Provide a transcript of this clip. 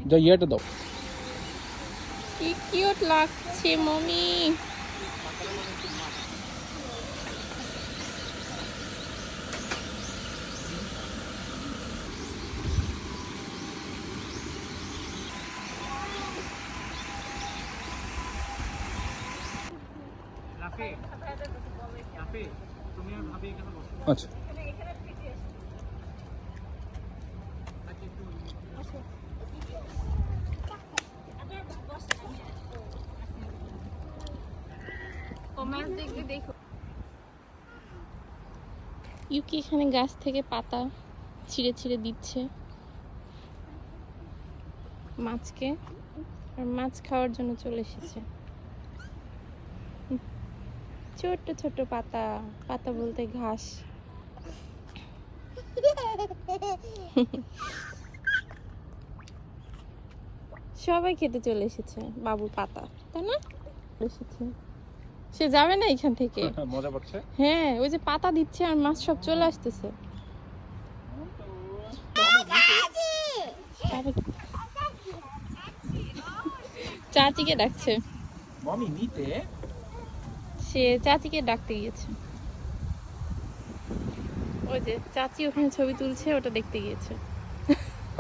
যা ইয়েটা দাও। কি কিউট লাগছে মমি। আচ্ছা ইউকি এখানে গাছ থেকে পাতা ছিঁড়ে ছিঁড়ে দিচ্ছে মাছকে, আর মাছ খাওয়ার জন্য চলে এসেছে। ছোট্ট ছোট্ট পাতা, পাতা বলতে ঘাস। সবাই খেতে চলে এসেছে বাবুর পাতা, তাই না? এসেছে, সে যাবে না এখান থেকে। মজা পাচ্ছে। হ্যাঁ, ওই যে পাতা দিচ্ছে আর মাছ সব চলে আসতেছে। চাচিকে ডাকছে, মামি নিতে। সে চাচিকে ডাকতে গিয়েছে। ওই যে চাচি ওখানে ছবি তুলছে, ওটা দেখতে গিয়েছে।